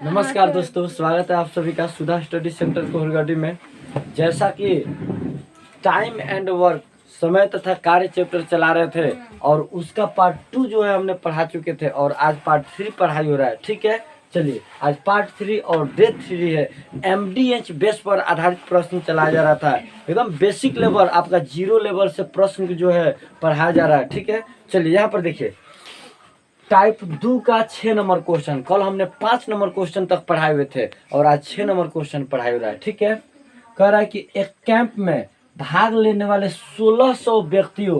नमस्कार दोस्तों, स्वागत है आप सभी का सुधा स्टडी सेंटर कोहरगढ़ी में। जैसा कि टाइम एंड वर्क समय तथा कार्य चैप्टर चला रहे थे और उसका पार्ट 2 जो है हमने पढ़ा चुके थे और आज पार्ट 3 पढ़ाई हो रहा है। ठीक है, चलिए आज पार्ट 3 और डे 3 है। MDH बेस पर आधारित प्रश्न चलाया जा रहा था। एकदम बेसिक लेवल आपका 0 लेवल से प्रश्न जो है पढ़ाया जा रहा है। ठीक है, चलिए यहाँ पर देखिए टाइप 2 का 6 नंबर क्वेश्चन। कल हमने 5 नंबर क्वेश्चन तक पढ़ाए हुए थे और आज 6 नंबर क्वेश्चन पढ़ाए हो रहा है। ठीक है, कह रहा है कि एक कैंप में भाग लेने वाले 1600 व्यक्तियों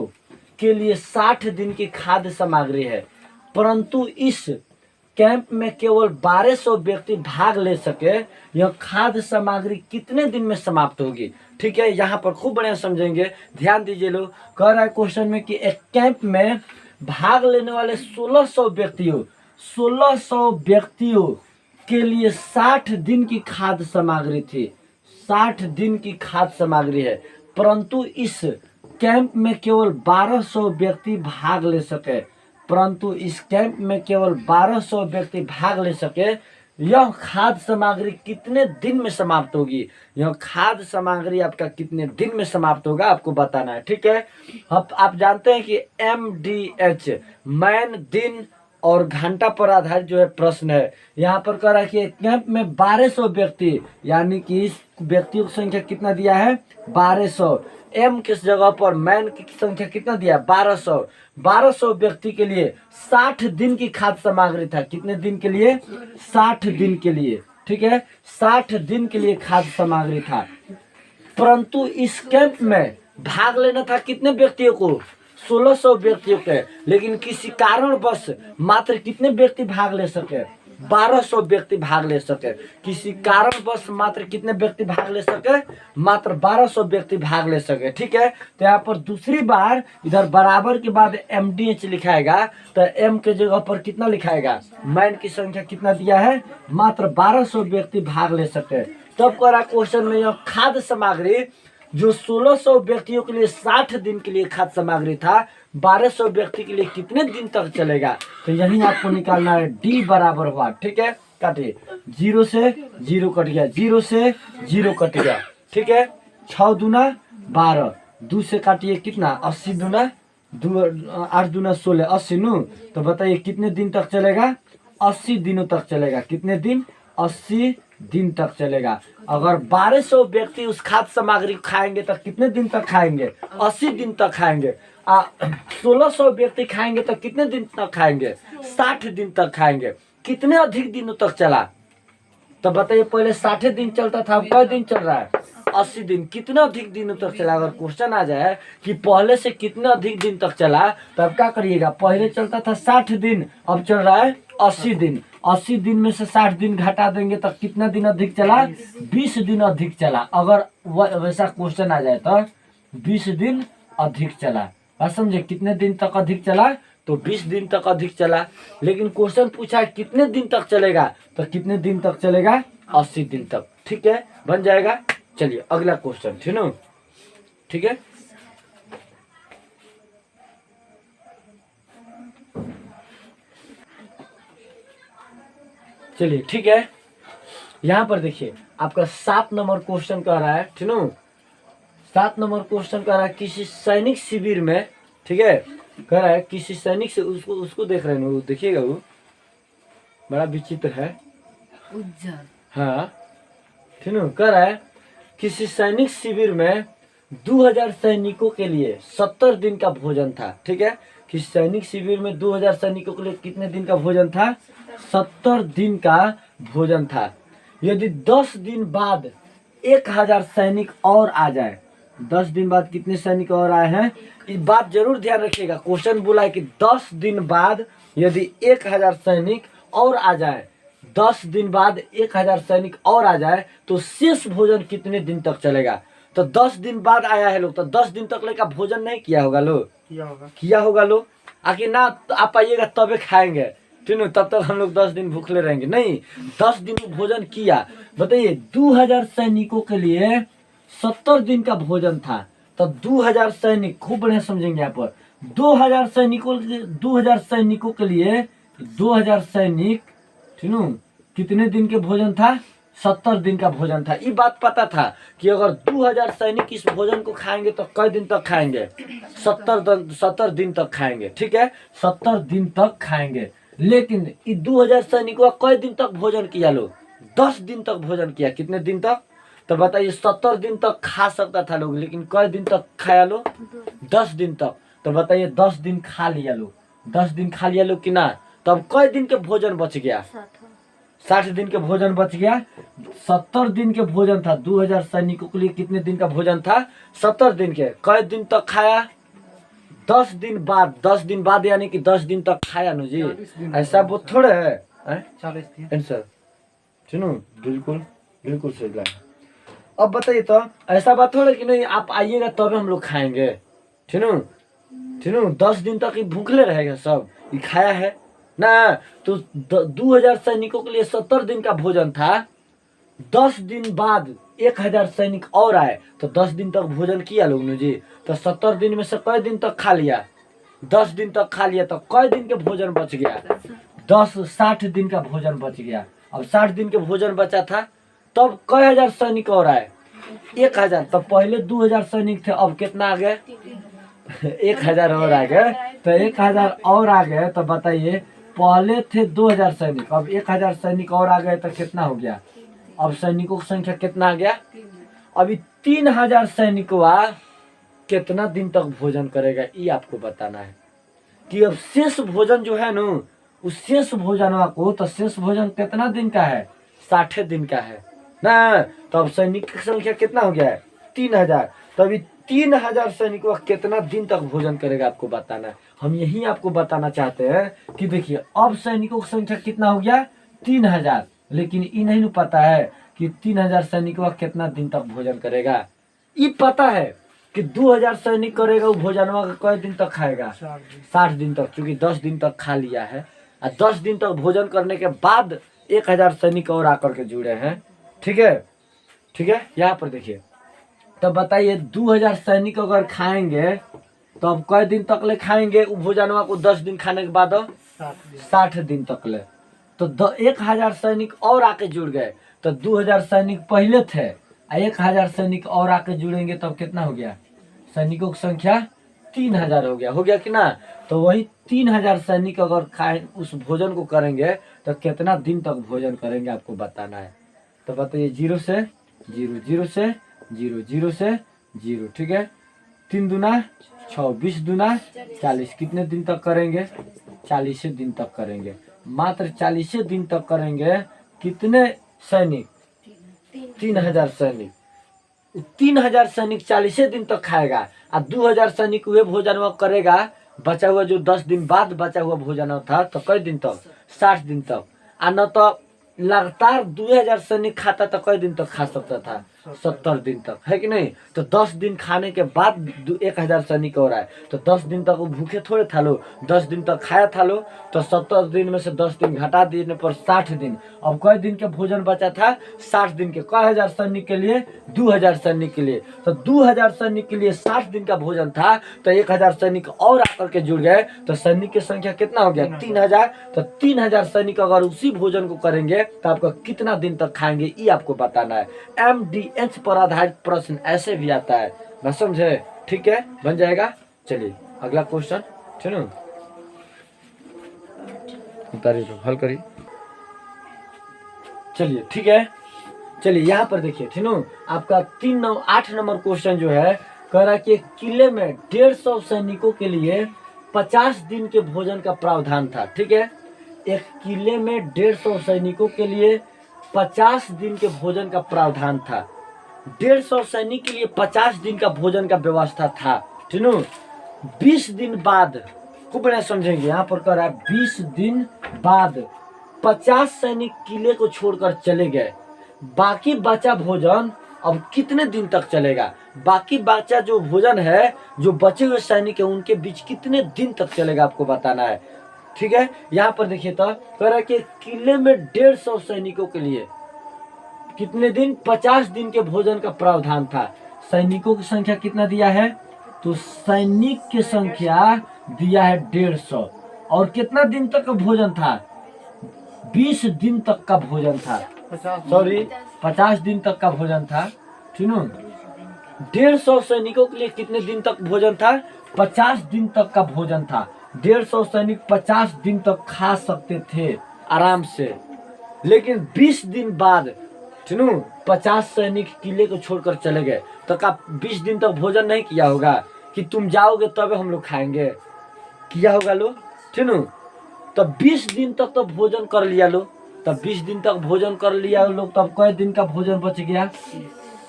के लिए 60 दिन की खाद्य सामग्री है, परंतु इस कैंप में केवल 1200 व्यक्ति भाग ले सके। यह खाद्य सामग्री कितने दिन में समाप्त होगी? ठीक है, यहाँ पर खूब बढ़िया समझेंगे, ध्यान दीजिए लोग। कह रहा है क्वेश्चन में कि एक कैंप में भाग लेने वाले 1600 व्यक्तियों के लिए 60 दिन की खाद्य सामग्री थी। 60 दिन की खाद्य सामग्री है, परंतु इस कैंप में केवल 1200 व्यक्ति भाग ले सके। यह खाद्य सामग्री कितने दिन में समाप्त होगी? यह खाद्य सामग्री आपका कितने दिन में समाप्त होगा आपको बताना है। ठीक है, अब आप जानते हैं कि MDH मैन दिन और घंटा पर आधारित जो है प्रश्न है। यहाँ पर कह रहा है कि कैंप में 1200 व्यक्ति, यानी कि इस व्यक्तियों की संख्या कितना दिया है? 1200। एम किस जगह पर मैन की संख्या कितना दिया? 1200। 1200 व्यक्ति के लिए 60 दिन की खाद्य सामग्री था। कितने दिन के लिए? 60 दिन के लिए। ठीक है, 60 दिन के लिए खाद्य सामग्री था, परंतु इस कैंप में भाग लेना था कितने व्यक्तियों को? 1600 व्यक्तियों के, लेकिन किसी कारणवश मात्र कितने व्यक्ति भाग ले सके? 1200 व्यक्ति भाग ले सके। किसी कारणवश मात्र कितने व्यक्ति भाग ले सके? मात्र 1200 व्यक्ति भाग ले सके। ठीक है, तो यहाँ पर दूसरी बार इधर बराबर के बाद MDH लिखाएगा तो M के जगह पर कितना लिखाएगा? मैन की संख्या कितना दिया है? मात्र 1200 व्यक्ति भाग ले सके। तब कह रहा क्वेश्चन में यह खाद्य सामग्री जो 1600 व्यक्तियों के लिए 60 दिन के लिए खाद्य सामग्री था, 1200 व्यक्ति के लिए कितने दिन तक चलेगा? तो यही आपको निकालना है। D बराबर हुआ। ठीक है, काटिए, 0 से 0 कट गया, 0 से 0 कट गया। ठीक है, 6 दूना 12, 2 से काटिए कितना? 80 दूना 8 दूना 16, 80 नु। तो बताइए कितने दिन तक चलेगा? 80 दिनों तक चलेगा। कितने दिन? 80 दिन तक चलेगा। अगर 1200 व्यक्ति उस खाद्य सामग्री खाएंगे तो कितने दिन तक खाएंगे? 80 दिन तक खाएंगे। 1600 व्यक्ति खाएंगे तो कितने दिन तक खाएंगे? 60 दिन तक खाएंगे। कितने अधिक दिनों तक चला? तो बताइए, पहले 60 दिन चलता था, अब कितने दिन चल रहा है? 80 दिन। कितने अधिक दिनों तक चला? अगर क्वेश्चन आ जाए कि पहले से कितने अधिक दिन तक चला, तो अब क्या करिएगा? पहले चलता था 60 दिन, अब चल रहा है 80 दिन। 80 दिन में से 60 दिन घटा देंगे तो कितना दिन अधिक चला? 20 दिन अधिक चला। अगर वैसा क्वेश्चन आ जाए तो 20 दिन अधिक चला। बात समझे? कितने दिन तक अधिक चला? तो 20 दिन तक अधिक चला। लेकिन क्वेश्चन पूछा है कितने दिन तक चलेगा, तो कितने दिन तक चलेगा? 80 दिन तक। ठीक है, बन जाएगा। चलिए अगला क्वेश्चन, ठीक है? ठीक है, चलिए ठीक है, यहाँ पर देखिए आपका 7 नंबर क्वेश्चन कह रहा है, ठीक है? 7 नंबर क्वेश्चन कह रहा है किसी सैनिक शिविर में, ठीक है, कह रहा है किसी सैनिक से उसको देख रहे हैं, वो देखिएगा, वो बड़ा विचित्र है, उज्जर। हाँ, ठीक है, कह रहा है किसी सैनिक शिविर में 2000 सैनिकों के लिए 70 दिन का भोजन था। ठीक है, किसी सैनिक शिविर में 2000 सैनिकों के लिए कितने दिन का भोजन था? 70 दिन का भोजन था। यदि 10 दिन बाद 1000 सैनिक और आ जाए, 10 दिन बाद कितने सैनिक और आए हैं? इस बात जरूर ध्यान रखिएगा। क्वेश्चन बोला है कि 10 दिन बाद यदि 1000 सैनिक और आ जाए, 10 दिन बाद 1000 सैनिक और आ जाए तो शेष भोजन कितने दिन तक चलेगा? तो 10 दिन बाद आया है लोग, तो 10 दिन तक लेकर भोजन नहीं किया होगा लोग? किया होगा लोग। आखिर ना आप आइएगा तबे खाएंगे, ठीक है? तब तक हम लोग 10 दिन भूखले रहेंगे नहीं। 10 दिन भोजन किया। बताइए 2000 सैनिकों के लिए 70 दिन का भोजन था, तो 2000 सैनिक, खूब बढ़िया समझेंगे यहाँ पर, 2000 सैनिकों के लिए 2000 सैनिक, ठीक है, कितने दिन के भोजन था? 70 दिन का भोजन था। ये बात पता था कि अगर 2000 सैनिक इस भोजन को खाएंगे तो कई दिन तक खाएंगे? 70 दिन तक खाएंगे। ठीक है, 70 दिन तक खाएंगे। लेकिन ये 2000 सैनिकों कई दिन तक भोजन किया लोग? 10 दिन तक भोजन किया। कितने दिन तक? तो बताइए, 70 दिन तक खा सकता था लोग, लेकिन कई दिन तक खाया लोग? 10 दिन तक। तो बताइए 10 दिन खा लिया लोग, 10 दिन खा लिया लोग कि ना? तब कई दिन के भोजन बच गया? 60 दिन के भोजन बच गया। 70 दिन के भोजन था 2000 सैनिकों के लिए। कितने दिन का भोजन था? 70 दिन के। कई दिन तक खाया? 10 दिन बाद। 10 दिन बाद यानी कि 10 दिन तक खाया ना जी। ऐसा वो थोड़े है 40 दिन आंसर। सुनो, बिल्कुल बिल्कुल सही लगा। अब बताइए तो, ऐसा बात थोड़ा कि नहीं आप आइएगा तब हम लोग खाएंगे। ठीक है, 10 दिन तक ही भूखले रहेगा सब? ये खाया है ना? तो 2000 सैनिकों के लिए 70 दिन का भोजन था। 10 दिन बाद 1000 सैनिक और आए तो 10 दिन तक भोजन किया लोग ने जी। तो 70 दिन में से कई दिन तक खा लिया? 10 दिन तक खा लिया। तो कई दिन के भोजन बच गया? 60 दिन का भोजन बच गया। अब 60 दिन के भोजन बचा था, तब कई हजार सैनिक और आए? 1000। तब पहले 2000 सैनिक थे, अब कितना आ गए? 1000 और आ गए। तो 1000 और आ गए। तो बताइए, पहले थे 2000 सैनिक, अब 1000 सैनिक और आ गए तो कितना हो गया? अब सैनिकों की संख्या कितना आ गया? अभी 3000 सैनिक हुआ। कितना दिन तक भोजन करेगा ये आपको बताना है। कि अब शेष भोजन जो है ना, उस शेष भोजन को, तो शेष भोजन कितना दिन का है? 60 दिन का है ना। तो अब सैनिक की संख्या कितना हो गया है? 3000। तो अभी 3000 सैनिक कितना दिन तक भोजन करेगा आपको बताना है। हम यही आपको बताना चाहते हैं कि देखिए, अब सैनिकों की संख्या कितना हो गया? 3000। लेकिन ये नहीं पता है कि 3000 सैनिक कितना दिन तक भोजन करेगा। ये पता है कि 2000 सैनिक करेगा, वो भोजन कई दिन तक खाएगा? 60 दिन तक, क्योंकि 10 दिन तक खा लिया है। और 10 दिन तक भोजन करने के बाद 1000 सैनिक और आकर के जुड़े हैं। ठीक है, यहाँ पर देखिए। तब बताइए 2000 सैनिक अगर खाएंगे तो अब कई दिन तक ले खाएंगे वो भोजनवा को? 10 दिन खाने के बाद 60 दिन तक ले। तो 1000 सैनिक और आके जुड़ गए। तो 2000 सैनिक पहले थे, 1000 सैनिक और आके जुड़ेंगे तब कितना हो गया? सैनिकों की संख्या 3000 हो गया कि ना? तो वही 3000 सैनिक अगर खाए उस भोजन को करेंगे तो कितना दिन तक भोजन करेंगे आपको बताना है। तो बताइए, 0 से 0, 0 से 0, 0 से 0। ठीक है, 3 दूना 6, 20 दूना 40। कितने दिन तक करेंगे? 40 दिन तक करेंगे। मात्र 40 दिन तक करेंगे। कितने सैनिक? 3000 सैनिक। 3000 सैनिक 40 दिन तक खाएगा। और 2000 सैनिक वे भोजन वो करेगा। बचा हुआ जो 10 दिन बाद बचा हुआ भोजन था, तो कई दिन तक? 60 दिन तक। और न तो लगातार 2000 सैनिक खाता तो कई दिन तक खा सकता था? 70 दिन तक, है कि नहीं? तो 10 दिन खाने के बाद 1000 सैनिक और आए तो 10 दिन तक वो भूखे थोड़े था लो? 10 दिन तक खाया था लो। तो 70 दिन में से 10 दिन घटा देने पर 60 दिन। अब कई दिन के भोजन बचा था? 60 दिन के। कई हजार सैनिक के लिए? 2000 सैनिक के लिए। तो 2000 सैनिक के लिए 60 दिन का भोजन था। तो 1000 सैनिक और आकर के जुड़ गए तो सैनिक की संख्या कितना हो गया? 3000। तो 3000 सैनिक अगर उसी भोजन को करेंगे तो आपको कितना दिन तक खाएंगे ये आपको बताना है। MDH पर आधारित प्रश्न ऐसे भी आता है, मैं समझे? ठीक है, बन जाएगा। चलिए अगला क्वेश्चन, चलो हल करिए। चलिए ठीक है, चलिए यहाँ पर देखिए। ठीक है, आपका 8 नंबर क्वेश्चन जो है कह रहा है कि किले में 150 सैनिकों के लिए 50 दिन के भोजन का प्रावधान था। ठीक है, एक किले में 150 सैनिकों के लिए 50 दिन के भोजन का प्रावधान था। 150 सैनिक के लिए 50 दिन का भोजन का व्यवस्था था। ठीक है, 20 दिन बाद खूब बढ़िया समझेंगे। यहाँ पर कह रहा है 20 दिन बाद 50 सैनिक किले को छोड़कर चले गए। बाकी बचा भोजन अब कितने दिन तक चलेगा? बाकी बचा जो भोजन है, जो बचे हुए सैनिक है, उनके बीच कितने दिन तक चलेगा आपको बताना है। ठीक है, यहाँ पर देखिए तो कह रहा है कि किले में 150 सैनिकों के लिए कितने दिन? 50 दिन के भोजन का प्रावधान था। सैनिकों की संख्या कितना दिया है? तो सैनिक की संख्या दिया है 150। और कितना दिन तक का भोजन था? 20 दिन तक का भोजन था, सॉरी 50 दिन तक का भोजन था, ठीक है। 150 सैनिकों के लिए कितने दिन तक भोजन था? 50 दिन तक का भोजन था। 150 सैनिक 50 दिन तक खा सकते थे आराम से। लेकिन 20 दिन बाद, ठीक है, 50 सैनिक किले को छोड़कर चले गए। तो का 20 दिन तक भोजन नहीं किया होगा कि तुम जाओगे तब हम लोग खाएंगे? किया होगा लोग, ठीक है। तब 20 दिन तक तो भोजन कर लिया लो, तब 20 दिन तक भोजन कर लिया लोग, तब कई दिन का भोजन बच गया?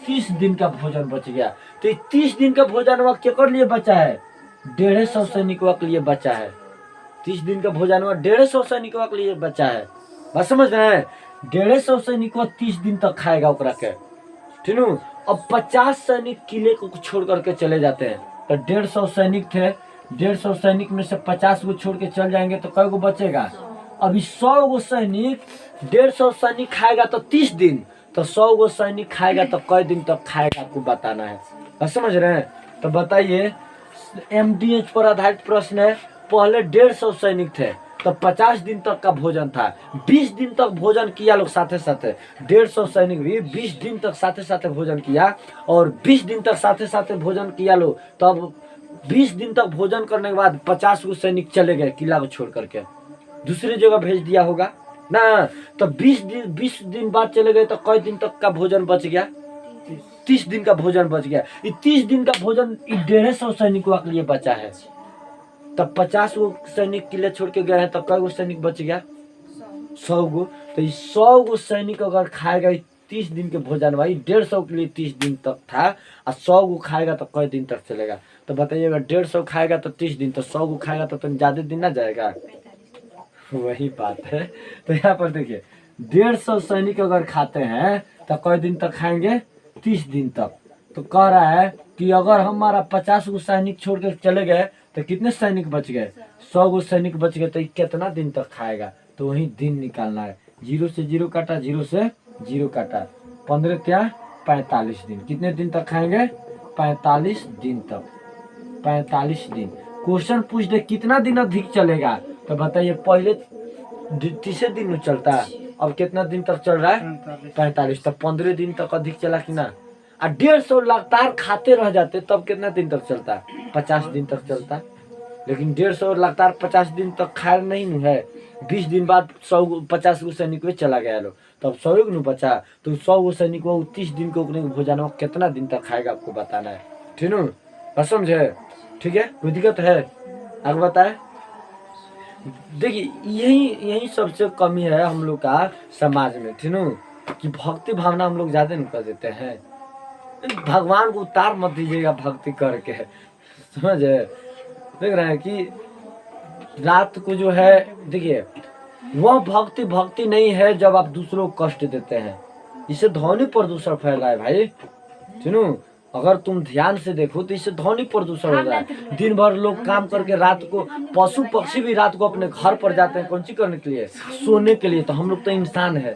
30 दिन का भोजन बच गया। तो 30 दिन का भोजन वह केकर लिए बचा है? 150 सैनिकों के लिए बचा है। 30 दिन का भोजन वह 150 सैनिकों के लिए बचा है। बात समझ रहे हैं? 150 सैनिकों 30 दिन तक खाएगा ओकरा के, ठीक है। अब 50 सैनिक किले को छोड़ करके चले जाते हैं। तो 150 सैनिक थे, 150 सैनिक में से 50 को छोड़ के चल जाएंगे तो कै गो बचेगा? अभी 100 गो सैनिक, 150 सैनिक खाएगा तो 30 दिन, तो 100 गो सैनिक खाएगा तो कई दिन तक खाएगा, आपको बताना है। आप समझ रहे हैं? तो बताइए, MDH पर आधारित प्रश्न है। पहले 150 सैनिक थे तो 50 दिन तक का भोजन था, 20 दिन तक भोजन किया लोग साथे साथे। 150 सैनिक भी 20 दिन तक साथे साथे भोजन किया, और 20 दिन तक साथे साथे भोजन किया लोग। तब 20 दिन तक भोजन करने के बाद 50 गो सैनिक चले गए किला को छोड़ करके, दूसरी जगह भेज दिया होगा ना। तो 20 दिन बाद चले गए तो कई दिन तक का भोजन बच गया? 30 दिन का भोजन बच गया। 30 दिन का भोजन 150 सैनिकों के लिए बचा है। तब 50 गो सैनिक किले छोड़ के गए हैं, तब कई गो सैनिक बच गया? 100 गो। तो 100 गो सैनिक अगर खाएगा 30 दिन के भोजन, भाई 150 के लिए 30 दिन तक था, और 100 गो खाएगा तो कई दिन तक चलेगा? तो बताइए, अगर 150 खाएगा तो 30 दिन, तो 100 गो खाएगा तो ज्यादा दिन ना जाएगा? वही बात है। तो यहाँ पर देखिए, 150 सैनिक अगर खाते हैं तो कई दिन तक खाएंगे? 30 दिन तक। तो कह रहा है कि अगर हमारा 50 गो सैनिक छोड़ के चले गए तो कितने सैनिक बच गए? 100 गो सैनिक बच गए। तो कितना दिन तक खाएगा? तो वही दिन निकालना है। 0 से 0 काटा, 0 से 0 काटा, 15 क्या 45 दिन। कितने दिन तक खाएंगे? 45 दिन तक। 45 दिन। क्वेश्चन पूछ दे कितना दिन अधिक चलेगा, तो बताइए, पहले 30 दिन में चलता है, अब कितना दिन तक चल रहा है? 45। तब 15 दिन तक अधिक चला कि ना? 150 लगातार खाते रह जाते तब कितना दिन तक चलता? 50 दिन तक चलता। लेकिन 150 लगातार 50 दिन तक खाए नहीं है। 20 दिन बाद 50 गो सैनिक में चला गया लोग, तब 100 गो बचा। तो 100 गो सैनिक को 30 दिन को भोजन कितना दिन तक खाएगा, आपको बताना है, ठीक है। समझे? ठीक है, कोई दिक्कत है? आगे बताए। देखिए, यही सबसे कमी है हम लोग का समाज में, ठीक है, कि भक्ति भावना हम लोग ज्यादा नहीं कर देते हैं। भगवान को उतार मत दीजिएगा भक्ति करके, समझे? देख रहे हैं कि रात को जो है, देखिए, वह भक्ति नहीं है जब आप दूसरों को कष्ट देते हैं। इससे ध्वनि प्रदूषण फैल रहा है भाई, ठीक है। अगर तुम ध्यान से देखो तो इससे ध्वनि प्रदूषण हो रहा है। दिन भर लोग काम करके रात को, पशु पक्षी भी रात को अपने घर पर जाते हैं, कौन सी करने के लिए? सोने के लिए। तो हम लोग तो इंसान है,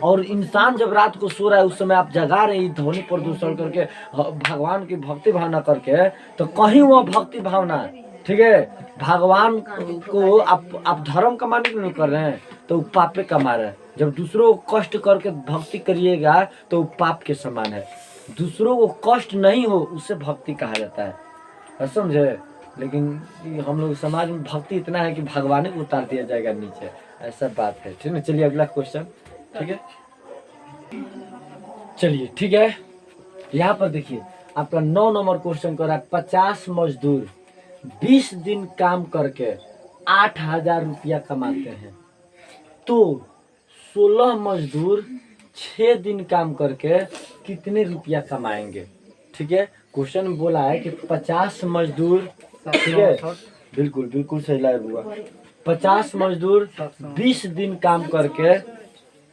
और इंसान जब रात को सो रहा है उस समय आप जगा रहे हैं ध्वनि प्रदूषण करके, भगवान की भक्ति भावना करके, तो कहीं वह भक्ति भावना, ठीक है, भगवान को आप धर्म कमाने के लिए कर रहे हैं तो पाप पे कमा रहे हैं। जब दूसरों को कष्ट करके भक्ति करिएगा तो पाप के समान है। दूसरों को कष्ट नहीं हो उससे भक्ति कहा जाता है, समझे? लेकिन हम लोग समाज में भक्ति इतना है कि भगवान को उतार दिया जाएगा नीचे, ऐसा बात है, ठीक है। चलिए अगला क्वेश्चन, ठीक है, चलिए, ठीक है। यहाँ पर देखिए, आपका 9 नंबर क्वेश्चन कर रहा है, 50 मजदूर 20 दिन काम करके 8,000 रुपया कमाते हैं, तो 16 मजदूर 6 दिन काम करके कितने रुपया कमाएंगे? ठीक है, क्वेश्चन बोला है कि 50 मजदूर, ठीक है, बिल्कुल सही लगा हुआ। 50 मजदूर 20 दिन काम करके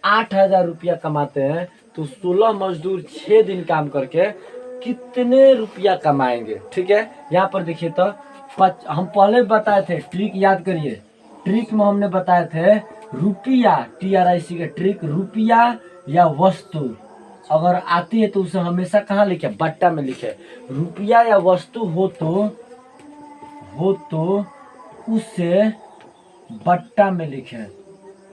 8,000 रुपया कमाते हैं, तो 16 मजदूर 6 दिन काम करके कितने रुपया कमाएंगे? ठीक है, यहाँ पर देखिए, तो हम पहले बताए थे, ट्रिक याद करिए। ट्रिक में हमने बताए थे रुपया, TRIC का ट्रिक, रुपया या वस्तु अगर आती है तो उसे हमेशा कहाँ लिखे? बट्टा में लिखे। रुपया या वस्तु हो तो उसे बट्टा में लिखे,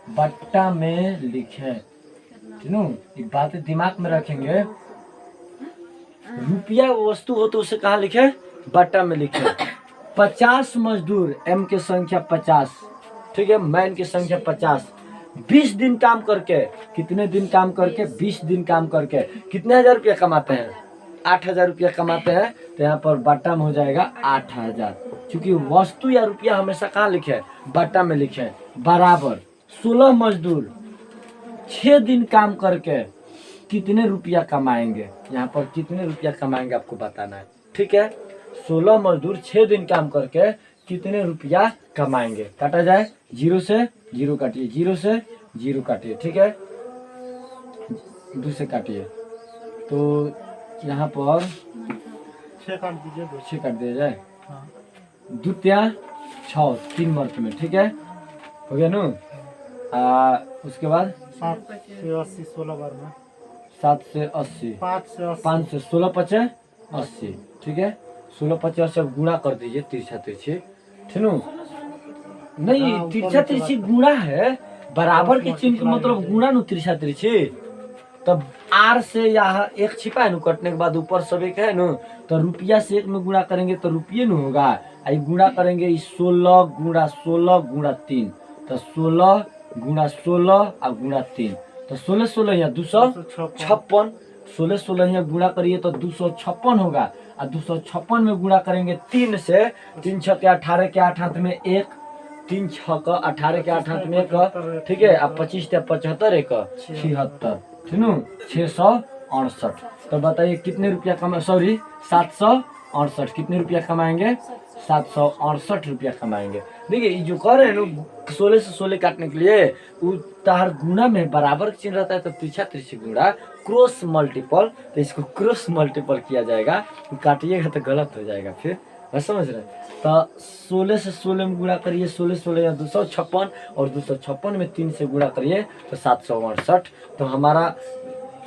बट्टा में लिखे। सुनो, ये बातें दिमाग में रखेंगे। रुपया वस्तु हो तो उसे कहाँ लिखे? बट्टा में लिखे। 50 मजदूर, एम की संख्या 50, ठीक है, मैन की संख्या 50, 20 दिन काम करके, कितने दिन काम करके? 20 दिन काम करके कितने हजार रुपया कमाते हैं? 8,000 रुपया कमाते हैं। तो यहाँ पर बट्टा में हो जाएगा 8,000, क्योंकि वस्तु या रुपया हमेशा कहाँ लिखे? बट्टा में लिखे। बराबर 16 मजदूर 6 दिन काम करके कितने रुपया कमाएंगे? यहाँ पर कितने रुपया कमाएंगे आपको बताना है, ठीक है। 16 मजदूर 6 दिन काम करके कितने रुपया कमाएंगे? काटा जाए, 0 से 0 काटिए, 0 से 0 काटिए, ठीक है, 2 से काटिए। तो यहाँ पर 6 काट दीजिए, 6 काट दिया जाए। हाँ। 2 तिया 6, 3 वर्ष में, ठीक है, हो गया नु। उसके बाद 7 से 80, 16 बार में 7 से 80, 5 से 80, 5 से 16 पचे 80, ठीक है, 16 पचे 80 अब गुणा कर दीजिए, तिरछा तिरछी, ठीक है। नहीं, हाँ, तिरछा तिरछी गुणा है, बराबर के चिन्ह का मतलब गुणा नु तिरछा तिरछी। तब आर से यहाँ एक छिपा है नु, कटने के बाद ऊपर सब एक है नु, तो रुपया से एक में गुणा करेंगे तो रुपये नु होगा। आई गुणा करेंगे 16 गुणा 16 गुणा 3, तो 16 गुणा 16 और गुणा 3, तो 16 16 यहाँ 256, 16 16 यहाँ गुणा करिए तो 256 होगा। और 256 में गुणा करेंगे 3 से, 3 6 के 18 के 8 हाथ में 1, 3 6 का 18 के 8 हाथ में 1, ठीक है। अब 25 के 75 1 76, ठीक है, 668। तो बताइए कितने रुपया कमा, सॉरी 768, कितने रुपया कमाएंगे? 768 रुपया कमाएंगे। देखिए ये जो कर रहे हैं लोग 16 से 16 काटने के लिए, तार गुणा में बराबर चिन्ह रहता है, तो तिरछा तिरछी गुणा क्रॉस मल्टीपल, तो इसको क्रॉस मल्टीपल किया जाएगा। काटिएगा तो गलत हो जाएगा फिर, बस समझ रहे हैं। तो 16 से 16 में गुणा करिए, 16 16 या 256, और 256 में 3 से गुणा करिए तो 768। तो हमारा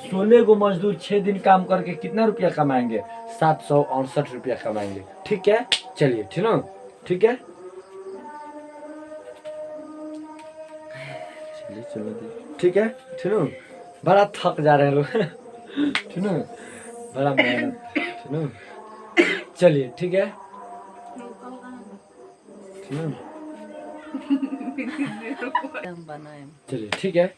16 गो मजदूर 6 दिन काम करके कितना रुपया कमाएंगे? 768 रुपया कमाएंगे, ठीक है। चलिए, ठीक है, ठीक है, चलो ठीक है, ठीक है। बड़ा थक जा रहे हैं लोग, ठीक है, बड़ा मेहनत, ठीक है। चलिए, ठीक है, ठीक है, चलिए, ठीक है,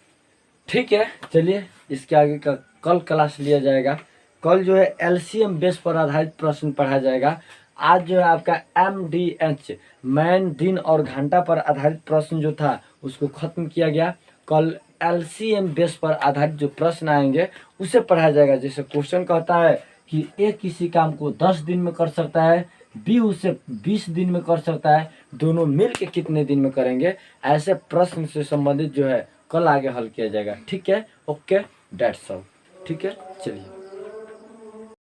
ठीक है। चलिए, इसके आगे का कल क्लास लिया जाएगा। कल जो है एलसीएम बेस पर आधारित प्रश्न पढ़ा जाएगा। आज जो है आपका MDH मैन, दिन और घंटा पर आधारित प्रश्न जो था उसको खत्म किया गया। कल एलसीएम बेस पर आधारित जो प्रश्न आएंगे उसे पढ़ाया जाएगा। जैसे क्वेश्चन कहता है कि ए किसी काम को 10 दिन में कर सकता है, बी उसे 20 दिन में कर सकता है, दोनों मिल के कितने दिन में करेंगे? ऐसे प्रश्न से संबंधित जो है कल आगे हल किया जाएगा, ठीक है। ओके, डेट्स ऑल, ठीक है, चलिए।